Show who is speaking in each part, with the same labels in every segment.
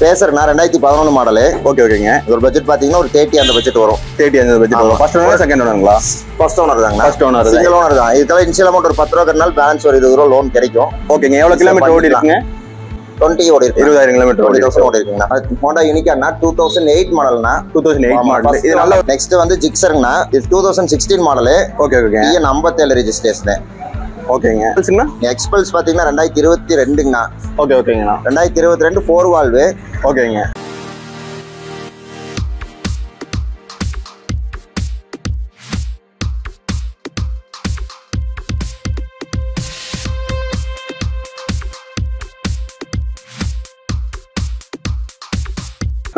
Speaker 1: பேசர்னா 2011 model.
Speaker 2: Okay ஓகேங்க.
Speaker 1: ஒரு budget பாத்தீங்கன்னா ஒரு 30 அந்த பட்ஜெட் வரும்.
Speaker 2: 30 அந்த பட்ஜெட் வரும். ஃபர்ஸ்ட் ஓனர் செகண்ட் ஓனருங்களா?
Speaker 1: ஃபர்ஸ்ட் ஓனர் தாங்க.
Speaker 2: First owner.
Speaker 1: சிங்கிள் ஓனர் தான். இதுக்கெல்லாம் இனிஷியல் அமௌண்ட் ஒரு 10 ரூபா கட்டினால் பேலன்ஸ் ஒரு 20 ரூபா லோன் கிடைக்கும்.
Speaker 2: ஓகேங்க. எவ்வளவு கிலோமீட்டர் ஓடி இருக்குங்க?
Speaker 1: 20 ஓடி இருக்கு.
Speaker 2: 20000 கிலோமீட்டர் ஓடி
Speaker 1: இருக்குங்க. ஹோண்டா யூனிகானா 2008 மாடல்னா.
Speaker 2: 2008 மாடல். இது நல்ல.
Speaker 1: நெக்ஸ்ட் வந்து ஜிக்ஸர்னா இது 2016 model.
Speaker 2: Okay okay.
Speaker 1: TN 57 registration.
Speaker 2: ஓகேங்க.
Speaker 1: எக்ஸ்பல்ஸ் பாத்தீங்கன்னா 2022ங்கண்ணா.
Speaker 2: ஓகே ஓகேங்கண்ணா.
Speaker 1: 2022 4 வால்வு.
Speaker 2: ஓகேங்க.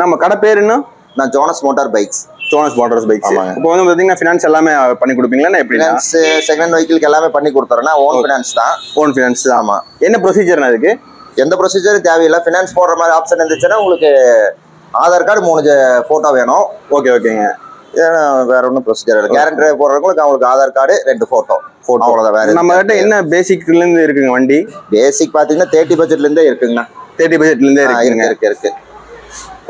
Speaker 2: நம்ம கடை பேர் என்ன?
Speaker 1: நான் Jones motor bikes.
Speaker 2: Jones motors bikes. இப்போ வந்து பாத்தீங்கன்னா ஃபினான்ஸ் எல்லாமே பண்ணி கொடுப்பீங்களா? எப்படி?
Speaker 1: ஃபினான்ஸ் செகண்ட் வெஹிக்கிள்க்கு எல்லாமே பண்ணி கொடுத்துறேன்னா ஓன் ஃபினான்ஸ் தான்.
Speaker 2: ஓன் ஃபினான்ஸ் தான்.
Speaker 1: ஆமா.
Speaker 2: என்ன ப்ரொசீஜர்னா அதுக்கு?
Speaker 1: எந்த ப்ரொசீஜரும் தேவையில்லை. ஃபினான்ஸ் போடுற மாதிரி ஆப்ஷன் இருந்துச்சுன்னா உங்களுக்கு ஆதார் கார்டு 3 போட்டோ வேணும்.
Speaker 2: ஓகே ஓகேங்க.
Speaker 1: வேற ஒன்றும் ப்ரொசீஜர் இல்லை. கேரண்டர் போடுறவங்களுக்கு அவங்களுக்கு ஆதார் கார்டு 2 போட்டோ அவ்வளோதான். வேற
Speaker 2: நம்ம கிட்ட என்ன பேசிக்ல இருந்து இருக்குங்க வண்டி?
Speaker 1: பேசிக் பாத்தீங்கன்னா 30 பட்ஜெட்ல இருந்தே இருக்குங்கண்ணா.
Speaker 2: 30 பட்ஜெட்ல இருந்தே
Speaker 1: இருக்கு.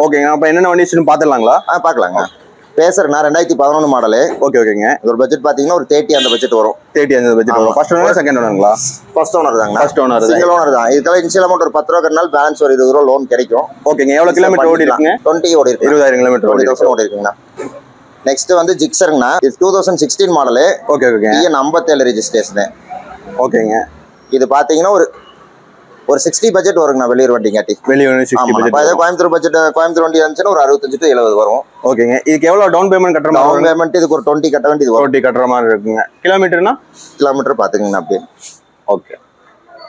Speaker 2: ஓகேங்க. அப்ப என்னென்ன வண்டி பாத்துடலாங்களா?
Speaker 1: பாக்கலாங்க. பேசர்னா 2011 மாடலு.
Speaker 2: ஓகே ஓகேங்க.
Speaker 1: ஒரு பட்ஜெட் பாத்தீங்கன்னா ஒரு 30 அந்த பட்ஜெட் வரும்.
Speaker 2: 30 அந்த பட்ஜெட் வரும். ஃபர்ஸ்ட் ஓனர் செகண்ட் ஓனருங்களா?
Speaker 1: ஃபர்ஸ்ட் ஓனர் தாங்க.
Speaker 2: First owner.
Speaker 1: சிங்கிள் ஓனர் தான். இதுக்கெல்லாம் இனிஷியல் அமௌண்ட் ஒரு 10 ரூபா கட்டினால் பேலன்ஸ் ஒரு 20 ரூபா லோன் கிடைக்கும்.
Speaker 2: ஓகேங்க. எவ்வளவு கிலோமீட்டர் ஓடி இருக்குங்க?
Speaker 1: 20 ஓடி இருக்கு.
Speaker 2: 20000 கிலோமீட்டர்
Speaker 1: ஓடி இருக்குங்கண்ணா. நெக்ஸ்ட் வந்து ஜிக்ஸர்ங்கண்ணா. இது 2016 model.
Speaker 2: Okay okay.
Speaker 1: TN 57 registration.
Speaker 2: ஓகேங்க.
Speaker 1: இது பாத்தீங்கன்னா ஒரு 60 பட்ஜெட் வருங்கண்ணா. வெளியூர் வண்டிங்காட்டி.
Speaker 2: வெளியூர் 60 பட்ஜெட்.
Speaker 1: கோயம்புத்தூர் பட்ஜெட் கோயம்புத்தூர் வண்டி இருந்துச்சுன்னா ஒரு 65 to 70 வரும்.
Speaker 2: ஓகேங்க. இதுக்கு எவ்வளவு டவுன் பேமெண்ட் கட்டுற மாதிரி?
Speaker 1: டவுன் பேமெண்ட் இதுக்கு ஒரு 20 கட்ட வேண்டியது வரும்.
Speaker 2: 20 கட்டுற மாதிரி இருக்குங்க. கிலோமீட்டர்னா?
Speaker 1: கிலோமீட்டர் பாத்துக்கங்கண்ணா அப்படியே.
Speaker 2: ஓகே.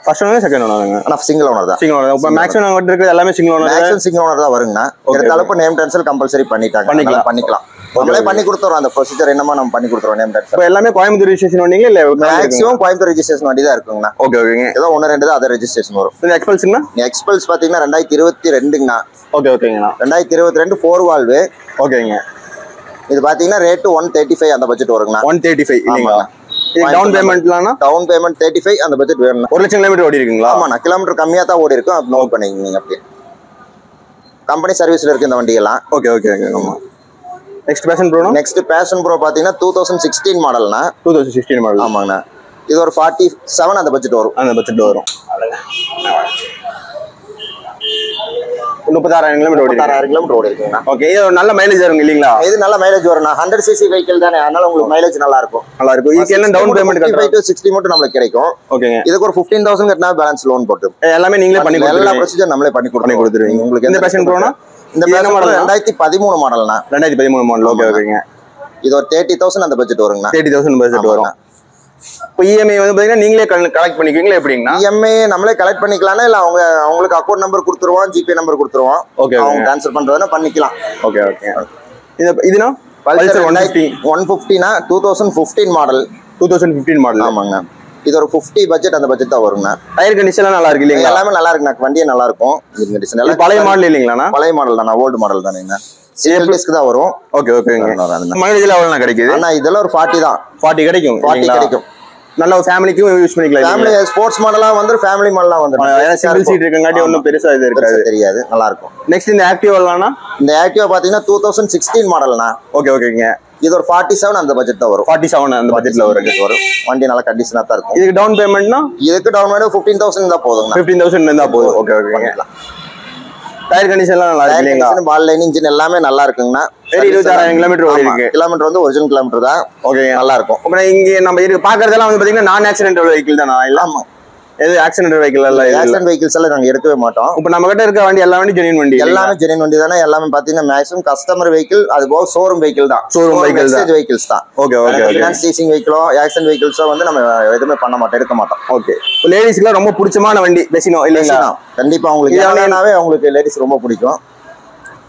Speaker 2: ஃபர்ஸ்ட் ஓனர் செகண்ட் ஓனருங்க?
Speaker 1: ஆனா சிங்கிள் ஓனர் தான்.
Speaker 2: Single owner. இப்போ மேக்ஸிமம் நம்ம கிட்ட இருக்கிறது எல்லாமே single owner.
Speaker 1: Maximum single owner தான் வருங்கண்ணா. எடுத்தாலும் இப்போ நேம் ட்ரான்ஸ்ஃபர் கம்பல்சரி பண்ணிக்கலாம். நம்மளே பண்ணி கொடுத்துறோம். அந்த ப்ரொசீஜர் என்னமா நம்ம பண்ணி கொடுத்துறோம். நேம் ட்ரான்ஸ்ஃபர் இப்போ
Speaker 2: எல்லாமே கோயம்புத்தூர் ரெஜிஸ்ட்ரேஷன் வண்டிங்களா இல்ல?
Speaker 1: மேக்ஸிமம் கோயம்புத்தூர் ரெஜிஸ்ட்ரேஷன் வண்டி தான் இருக்குங்கண்ணா.
Speaker 2: ஓகே ஓகேங்க.
Speaker 1: ஏதோ 1-2 தான் அதர் ரெஜிஸ்ட்ரேஷன் வரும்.
Speaker 2: இந்த எக்ஸ்பல்ஸ்னா?
Speaker 1: எக்ஸ்பல்ஸ் பாத்தீங்கன்னா 2022ங்கண்ணா.
Speaker 2: ஓகே ஓகேங்கண்ணா.
Speaker 1: 2022 4 வால்வு.
Speaker 2: ஓகேங்க.
Speaker 1: இது பாத்தீங்கன்னா ரேட் 135 அந்த பட்ஜெட் வருங்கண்ணா.
Speaker 2: 135 இல்லீங்களா? இது டவுன் பேமெண்ட்லானா? டவுன்
Speaker 1: பேமெண்ட் 35 அந்த பட்ஜெட் வேணும்.
Speaker 2: 1 லட்சம் கிலோமீட்டர் ஓடி இருக்குங்களா?
Speaker 1: ஆமாண்ணா. கிலோமீட்டர் கம்மியா தான் ஓடி இருக்கும். அப்படி நோட் பண்ணிக்கங்க. அப்படியே கம்பெனி சர்வீஸ்ல இருக்கு இந்த வண்டி எல்லாம்.
Speaker 2: Okay okay okay. ஆமா. Next Passion Pro.
Speaker 1: Next Passion Pro பாத்தீங்கன்னா 2016 மாடல்னா.
Speaker 2: 2016 மாடல்.
Speaker 1: ஆமாங்கண்ணா. இது ஒரு 47 அந்த பட்ஜெட் வரும்.
Speaker 2: அந்த பட்ஜெட் வரும். 36000 கிலோமீட்டர் ஓடி. 36000
Speaker 1: கிலோமீட்டர் ஓடி இருக்குங்கண்ணா.
Speaker 2: ஓகே. இது நல்ல மைலேஜ் வரும் இல்லீங்களா?
Speaker 1: இது நல்ல மைலேஜ் வரும்ண்ணா. 100 cc வெஹிக்கிள் தானே, அதனால உங்களுக்கு மைலேஜ் நல்லா இருக்கும்.
Speaker 2: இதுக்கு என்ன டவுன் பேமெண்ட்
Speaker 1: 55 to 60 மட்டும் நமக்கு கிடைக்கும்.
Speaker 2: ஓகேங்க.
Speaker 1: இதுக்கு ஒரு 15000 கட்டினா பேலன்ஸ் லோன் போட்டு
Speaker 2: எல்லாமே நீங்களே பண்ணி கொடுத்துருவீங்க.
Speaker 1: எல்லா ப்ரொசீஜர் நம்மளே பண்ணி கொடுத்துருவீங்க. உங்களுக்கு
Speaker 2: இந்த பேஷன் ப்ரோனா?
Speaker 1: இந்த பேஷன் மாடல் 2013 மாடல்னா.
Speaker 2: 2013 மாடல். ஓகே ஓகேங்க.
Speaker 1: இது ஒரு 30000 அந்த பட்ஜெட் வருங்கண்ணா.
Speaker 2: 30000 பட்ஜெட் வரும். இப்போ இஎம்ஐ வந்து பாத்தீங்கன்னா நீங்களே கலெக்ட் பண்ணிக்குவீங்களா எப்படிங்கண்ணா?
Speaker 1: இஎம்ஐ நம்மளே கலெக்ட் பண்ணிக்கலாம்னா இல்ல அவங்களுக்கு அக்கௌண்ட் நம்பர் கொடுத்துருவோம், ஜிபே நம்பர் கொடுத்துருவோம்.
Speaker 2: ஓகே.
Speaker 1: அவங்க ட்ரான்ஸ்ஃபர் பண்றதுனா பண்ணிக்கலாம்.
Speaker 2: Okay okay. இதுனா
Speaker 1: பல்சர் 150னா 2015 மாடல்.
Speaker 2: 2015 மாடல்.
Speaker 1: ஆமாங்க. இது ஒரு 50 பட்ஜெட் அந்த பட்ஜெட் தான் வருங்க.
Speaker 2: டயர் கண்டிஷன்லாம் நல்லா இருக்கு இல்லீங்களா?
Speaker 1: எல்லாமே நல்லா இருக்குண்ணா. வண்டியே நல்லா இருக்கும். கண்டிஷன் எல்லாம்
Speaker 2: பழைய மாடல் இல்லீங்களாண்ணா?
Speaker 1: பழைய மாடல் தானா. ஓல்டு மாடல் தானேங்க. சிங்கிள் டிஸ்க் தான் வரும்.
Speaker 2: ஓகே ஓகேங்க. மைலேஜ்ல எவ்வளவு கிடைக்குது?
Speaker 1: அண்ணா இதெல்லாம் ஒரு 40 தான்.
Speaker 2: 40 கிடைக்கும்.
Speaker 1: 40 கிடைக்கும்.
Speaker 2: நல்ல ஃபேமிலிக்கும் யூஸ் பண்ணிக்கலாம்.
Speaker 1: ஃபேமிலி ஸ்போர்ட்ஸ் மாடலா வந்து ஃபேமிலி மாடலா வந்து
Speaker 2: சிங்கிள் சீட் இருக்கங்காட்டி ஒன்றும் பெருசா இது இருக்காது,
Speaker 1: தெரியாது. நல்லா இருக்கும்.
Speaker 2: நெக்ஸ்ட் இந்த ஆக்டிவாலானா?
Speaker 1: இந்த ஆக்டிவா பாத்தீங்கன்னா 2016 மாடல்னா.
Speaker 2: ஓகே ஓகேங்க.
Speaker 1: இது ஒரு 47 அந்த பட்ஜெட் தான் வரும்.
Speaker 2: 47 அந்த பட்ஜெட்ல வரும்.
Speaker 1: வண்டி நல்ல கண்டிஷனா தான் இருக்கும்.
Speaker 2: இதுக்கு டவுன் பேமெண்ட்னா?
Speaker 1: இதுக்கு டவுன் பேமெண்ட் 15000 தான் போதுங்க.
Speaker 2: 15000 இருந்தா போதும். Okay okay. டயர் கண்டிஷன்லாம் நல்லா இருக்கு இல்லீங்களா?
Speaker 1: பால் லைன் இன்ஜின் எல்லாமே நல்லா இருக்குங்கண்ணா.
Speaker 2: 26000 கிலோமீட்டர் ஓடி இருக்கு.
Speaker 1: கிலோமீட்டர் வந்து ஒரிஜினல் கிலோமீட்டர் தான்.
Speaker 2: ஓகே.
Speaker 1: நல்லா இருக்கும்.
Speaker 2: அப்புறம் இங்க நம்ம பாக்குறதெல்லாம் வந்து பாத்தீங்கன்னா நான் ஆக்சிடென்டல் வெஹிக்கிள் தானா? இல்ல. ஆமா. எது ஆக்சிடென்ட் வெஹிக்கிள் இல்ல.
Speaker 1: ஆக்சிடென்ட் வெஹிக்கிள்ஸ் எல்லாம் நாங்க எடுக்கவே மாட்டோம்.
Speaker 2: இப்போ நம்ம கிட்ட இருக்க வண்டி எல்லா வண்டி ஜெனின் வண்டி.
Speaker 1: எல்லாமே ஜெனின் வண்டி தானே. எல்லாமே பாத்தீங்கன்னா மேக்ஸிமம் கஸ்டமர் வெஹிக்கிள், அது போக ஷோரூம் வெஹிக்கிள் தான்.
Speaker 2: ஷோரூம் வெஹிக்கிள் தான்.
Speaker 1: வெஹிக்கிள்ஸ் தான்.
Speaker 2: ஓகே ஓகே ஓகே.
Speaker 1: ஃபினான்ஸ் லீசிங் வெஹிக்கிளோ ஆக்சிடென்ட் வெஹிக்கிள்ஸோ வந்து நம்ம எதுவுமே பண்ண மாட்டோம், எடுக்க மாட்டோம்.
Speaker 2: ஓகே. லேடிஸ்க்குலாம் ரொம்ப பிடிச்சமான வண்டி பெசினோ இல்லைங்களா?
Speaker 1: கண்டிப்பா உங்களுக்கு ஏனாவே அவங்களுக்கு லேடிஸ் ரொம்ப பிடிக்கும்.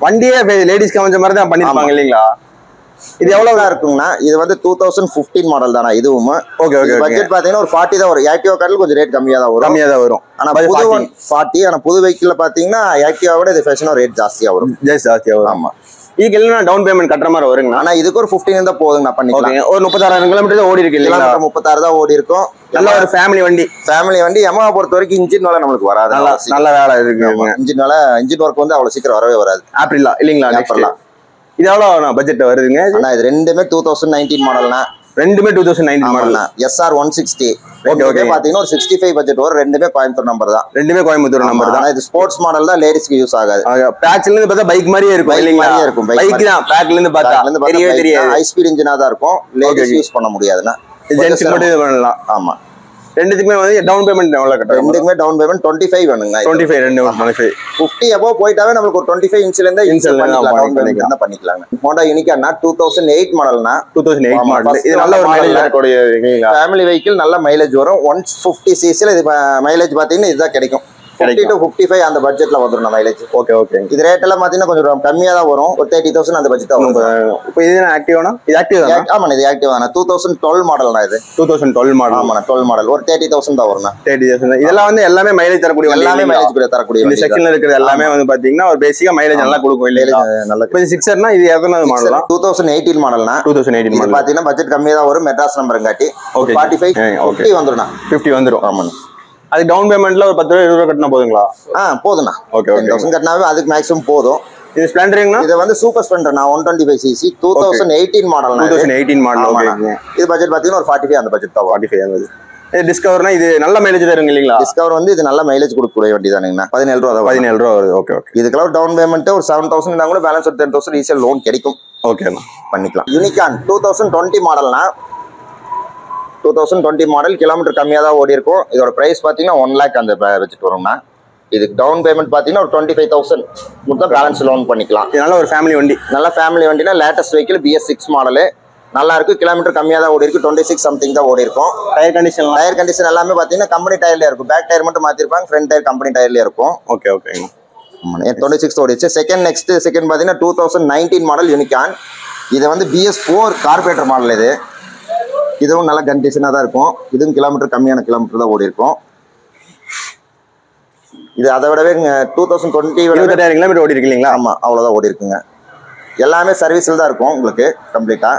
Speaker 2: வண்டியே லேடிஸ்க்கு அமைஞ்ச மாதிரி தான் பண்ணிருப்பாங்க இல்லீங்களா? இது எவ்வளவு
Speaker 1: இருக்குங்கண்ணா? இது வந்து 2015 மாடல் தானா இதுவும்.
Speaker 2: Okay okay.
Speaker 1: பட்ஜெட் பாத்தீங்கன்னா ஒரு 40 தான் வரும். ஆக்டிவா கார்ல கொஞ்சம் ரேட் கம்மியா தான் வரும். ஆனா புது 40. ஆனா புது வெஹிக்கிள்ல பாத்தீங்கன்னா ஆக்டிவா விட இது ஃபேஷனோ ரேட் ஜாஸ்தியா வரும்.
Speaker 2: ஜாஸ்தியா வரும்.
Speaker 1: ஆமா.
Speaker 2: இதுக்கு எல்லாம் டவுன் பேமெண்ட் கட்டுற மாதிரி வருங்க.
Speaker 1: ஆனா இதுக்கு ஒரு 15 இருந்தா போதுங்க நான் பண்ணிக்கலாம்.
Speaker 2: ஒரு 36,000 கிலோமீட்டர் தான் ஓடி இருக்கு இல்லைங்களா?
Speaker 1: 36 தான் ஓடி இருக்கும்.
Speaker 2: நல்ல ஒரு ஃபேமிலி வண்டி.
Speaker 1: Yamaha பொறுத்த வரைக்கும் இன்ஜின் வேலை நமக்கு வராது.
Speaker 2: நல்ல வேலை இருக்கு.
Speaker 1: இன்ஜின் ஒர்க் வந்து அவ்வளவு சீக்கிரம் வரவே வராது.
Speaker 2: ஆப்ரிலா இல்லீங்களா? இது எவ்வளவு பட்ஜெட் வருதுங்க?
Speaker 1: ஆனா இது ரெண்டுமே 2019 மாடல்னா.
Speaker 2: ரெண்டுமே 2019 மாடல்.
Speaker 1: SR 160. ஓகே பாத்தீங்கன்னா ஒரு 65 பட்ஜெட் வரும். ரெண்டுமே கோயம்புத்தூர் நம்பர் தான். ரெண்டுமே கோயம்புத்தூர் நம்பர் தான். இது ஸ்போர்ட்ஸ் மாடல் தான், லேடிஸ்க்கு யூஸ் ஆகாது.
Speaker 2: பேட்ச்ல இருந்து பார்த்தா பைக் மாதிரியே இருக்கும் இல்லீங்களா?
Speaker 1: இருக்கும்.
Speaker 2: பைக் தான் பேக்ல இருந்து பார்த்தா தெரியவே தெரியாது.
Speaker 1: ஹை ஸ்பீட் இன்ஜினா தான் இருக்கும். லேடிஸ் யூஸ் பண்ண முடியாதுன்னா
Speaker 2: ஜென்ஸ் மட்டும் இது பண்ணலாம்.
Speaker 1: ஆமா.
Speaker 2: ரெண்டுத்துக்குமே வந்து டவுன் பேமெண்ட் எவ்வளவு கட்டணும்?
Speaker 1: ரெண்டுக்குமே டவுன் பேமெண்ட் 25 வேணுங்க.
Speaker 2: 25 ரெண்டு 25.
Speaker 1: 50 above போய்ட்டாவே நமக்கு ஒரு 25 இன்ச்ல இருந்து பண்ணிக்கலாம். Honda Unicorn 2008 மாடல்னா.
Speaker 2: 2008 மாடல். இது நல்ல ஒரு மைலேஜ் வரக்கூடிய
Speaker 1: ஃபேமிலி வெஹிக்கிள், நல்ல மைலேஜ் வரும். 150 cc ல இது மைலேஜ் பாத்தீங்கன்னா இதுதான் கிடைக்கும். 50 to 55 அந்த பட்ஜெட்ல வந்துரும் மைலேஜ். ஓகே. இது ரேட் எல்லாம் பாத்தீங்கன்னா கொஞ்சம் கம்மியா தான் வரும். ஒரு 30,000 அந்த பட்ஜெட் தான் வரும்.
Speaker 2: இப்போ இது ஆக்டிவானா? இது ஆக்டிவ் தான்.
Speaker 1: ஆமா, இது ஆக்டிவ் தான். 2012 மாடல்னா இது. 2012 மாடல். ஆமா, 12 மாடல். ஒரு 30,000 தான் வரும்.
Speaker 2: 30,000. இதெல்லாம் வந்து எல்லாமே மைலேஜ் தரக்கூடிய வண்டி.
Speaker 1: எல்லாமே மைலேஜ் தரக்கூடிய
Speaker 2: இந்த செக்ஷன்ல இருக்கிறது எல்லாமே வந்து பாத்தீங்கன்னா ஒரு பேசிக்கா மைலேஜ் நல்லா கொடுக்கும் இல்லையா? நல்ல. இப்போ 6erனா இது எத்தனாவது மாடல்?
Speaker 1: 2018 மாடல்னா. 2018 மாடல். பாத்தீங்கன்னா பட்ஜெட் கம்மியா தான் வரும். மெட்ராஸ் நம்பர்ங்காட்டி 45 50 வந்துரும். 50 வந்துரும். ஆமா.
Speaker 2: அது டவுன் பேமெண்ட்ல ஒரு 10,000 20,000 கட்டினா போதுங்களா?
Speaker 1: போதும்ண்ணா. ஓகே. 10,000 கட்டினாவே அதுக்கு மேக்ஸிமம் போதும்.
Speaker 2: இது ஸ்ப்ளெண்டர்னா? இது
Speaker 1: வந்து super Splendor 125 cc 2018 model.
Speaker 2: 2018 model. Okay.
Speaker 1: இது பட்ஜெட் பாத்தீங்கன்னா ஒரு 45 அந்த பட்ஜெட் தான்.
Speaker 2: 45 ஆனது. இது டிஸ்கவர்னா இது நல்ல மைலேஜ் தருங்க இல்லீங்களா?
Speaker 1: டிஸ்கவர் வந்து இது நல்ல மைலேஜ் கொடுக்கக்கூடிய வண்டி தானுங்கண்ணா. 17 ரூபா. 17 ரூபா வருது. ஓகே. இதுக்கெல்லாம் டவுன் பேமெண்ட் ஒரு 7,000 இருந்தா கூட பேலன்ஸ் ஒரு 10,000 ஈஸியா லோன் கிடைக்கும். ஓகேண்ணா, பண்ணிக்கலாம். யூனிகார்ன் 2020 மாடல்னா. 2020 மாடல், கிலோமீட்டர் கம்மியா தான் ஓடி இருக்கும். இதோட பிரைஸ் பாத்தீங்கன்னா 1 lakh அந்த பட்ஜெட் வரும்னா. இதுக்கு டவுன் பேமெண்ட் பாத்தீங்கன்னா ஒரு 25,000 கொடுத்தா பேலன்ஸ் லோன் பண்ணிக்கலாம். இதனால ஒரு ஃபேமிலி வண்டி. நல்ல ஃபேமிலி வண்டினா லேட்டஸ்ட் வெஹிக்கிள் BS6 மாடலு. நல்லா இருக்கு. கிலோமீட்டர் கம்மியா தான் ஓடி இருக்கு. 26 சம்திங் தான் ஓடி இருக்கும். டயர் கண்டிஷன் எல்லாமே பாத்தீங்கன்னா கம்பெனி டயர்ல இருக்கும். பேக் டயர் மட்டும் மாத்திருப்பாங்க. ஃப்ரண்ட் டயர் கம்பெனி டயர்ல இருக்கும். ஓகே. 26 ஓடிச்சு. செகண்ட் பாத்தீங்கன்னா 2019 மாடல் யூனிகார்ன். இது வந்து BS4 கார்பரேட்டர் மாடல். இதுவும் நல்ல கண்டிஷனா தான் இருக்கும். இதுவும் கிலோமீட்டர் கம்மியான கிலோமீட்டர் தான் ஓடி இருக்கும். இது அதை விடவே 2020 கிலோமீட்டர் ஓடி இருக்கு இல்லைங்களா? ஆமா, அவ்வளவுதான் ஓடி இருக்குங்க. எல்லாமே சர்வீஸ்ல தான் இருக்கும் உங்களுக்கு கம்ப்ளீட்டா.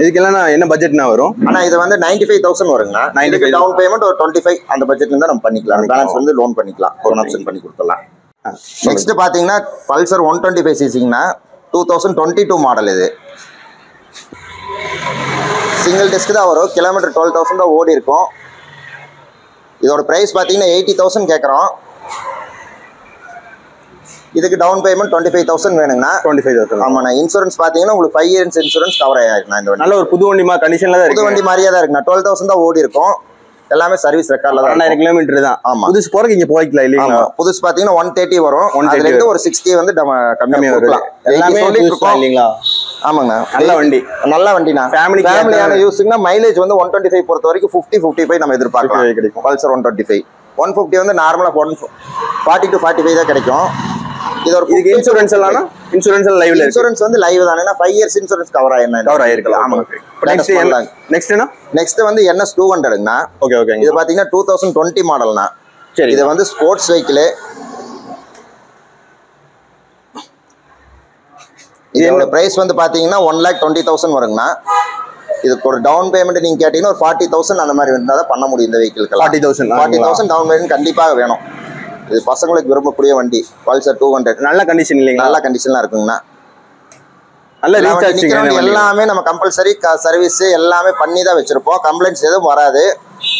Speaker 1: இதுக்கெல்லாம் என்ன பட்ஜெட்னா வரும்? ஆனா இது வந்து 95,000 வருங்க. 95 டவுன் பேமெண்ட் ஒரு 25 அந்த பட்ஜெட்ல இருந்தா நம்ம பண்ணிக்கலாம். பேலன்ஸ் வந்து லோன் பண்ணிக்கலாம். லோன் ஆப்ஷன் பண்ணி கொடுத்துடலாம். நெக்ஸ்ட் பாத்தீங்கன்னா பல்சர் 125 cc-னா 2022 மாடல். இது சிங்கிள் டிஸ்க் தான் வரும். கிலோமீட்டர் 12,000 தான் ஓடி இருக்கும். இதோட பிரைஸ் பாத்தீங்கன்னா 80,000 கேட்கறோம். இதுக்கு டவுன் பேமெண்ட் 25,000 வேணுங்கண்ணா. 25,000. ஆமாண்ணா. இன்சூரன்ஸ் பாத்தீங்கன்னா உங்களுக்கு 5 years இன்சூரன்ஸ் கவர் ஆயிருக்குண்ணா. இந்த நல்ல ஒரு புது வண்டி கண்டிஷன்ல தான் இருக்கு. புது வண்டி மாதிரியே தான் இருக்குண்ணா. 12,000 தான் ஓடி இருக்கும். எல்லாமே சர்வீஸ் ரெக்கார்ட்ல தான். 1000 கிலோமீட்டர் தான். ஆமா. புதுசு போறதுக்கு இங்க போய்க்கலாம் இல்லீங்களா? புதுசு பாத்தீங்கன்னா 130 வரும். அதுல இருந்து ஒரு 60 வந்து கம்மியா வரலாம். எல்லாமே இல்லீங்களா? ஆமாங்க. நல்ல வண்டினா ஃபேமிலியான யூஸ்க்குனா மைலேஜ் வந்து 125 பொறுத்த வரைக்கும் 50-55 நம்ம எதிர்பார்க்கலாம். கிடைக்கும். பல்சர் 125. 150 வந்து நார்மலா 40 to 45 தான் கிடைக்கும். இதுக்கு இன்சூரன்ஸ் எல்லாம் லைவ்ல இன்சூரன்ஸ் வந்து லைவ் தானே. 5 years இன்சூரன்ஸ் கவர் ஆயிருக்கலாம். ஆமா. நெக்ஸ்ட் வந்து NS 200ங்கண்ணா. ஓகே. இது பாத்தீங்கன்னா 2020 மாடல்னா. சரி. இது வந்து ஸ்போர்ட்ஸ் வெஹிக்கிள். இதோட பிரைஸ் வந்து பாத்தீங்கன்னா 1,20,000 வருங்கண்ணா. இதுக்கு ஒரு டவுன் பேமெண்ட் நீங்க கேட்டீங்கன்னா ஒரு 40,000 அந்த மாதிரி இருந்தா தான் பண்ண முடியும். இந்த வெஹிக்கிள்க்கு 40,000 டவுன் பேமெண்ட் கண்டிப்பாக வேணும். இது பசங்களுக்கு விரும்பக்கூடிய வண்டி. பல்சர் 200 நல்ல கண்டிஷன் இல்லைங்களா? நல்ல கண்டிஷன்லாம் இருக்குங்கண்ணா. நல்ல ரீசார்ஜ் எல்லாமே நம்ம கம்பல்சரி சர்வீஸ் எல்லாமே பண்ணி தான் வச்சிருப்போம். கம்ப்ளைண்ட்ஸ் எதுவும் வராது.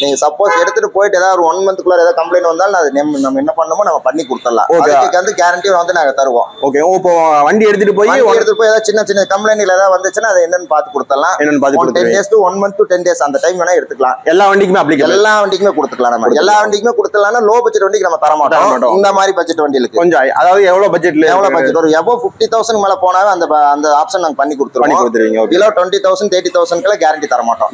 Speaker 1: நீங்க சப்போஸ் எடுத்துட்டு போயிட்டு ஏதாவது ஒரு 1 month ஏதாவது கம்ப்ளைண்ட் வந்தாலும் அது நம்ம என்ன பண்ணணுமோ நம்ம பண்ணி கொடுத்துடலாம். அதுக்கு வந்து கேரண்டி வந்து நாங்க தருவோம். ஓகே. இப்போ வண்டி எடுத்துட்டு போய் ஏதாவது சின்ன கம்ப்ளைண்ட் ஏதாவது வந்துச்சுன்னா அதை என்னன்னு பார்த்து கொடுத்துடலாம். 10 days to 1 month to 10 days அந்த டைம் வேணா எடுத்துக்கலாம். எல்லா வண்டிக்குமே அப்ளிகேஷன். எல்லா வண்டிக்குமே கொடுத்துக்கலாம். நம்ம எல்லா வண்டிக்குமே கொடுத்துடலாம்னா லோ பட்ஜெட் வண்டிக்கு நம்ம தர மாட்டோம். இந்த மாதிரி பட்ஜெட் வண்டிகளுக்கு கொஞ்சம் அதாவது எவ்வளவு பட்ஜெட் ஒரு above 50,000 மேல போனாவே அந்த ஆப்ஷன் நாங்க பண்ணி கொடுத்துருவோம். பிலோ 20,000 30,000 கேரண்டி தர மாட்டோம்.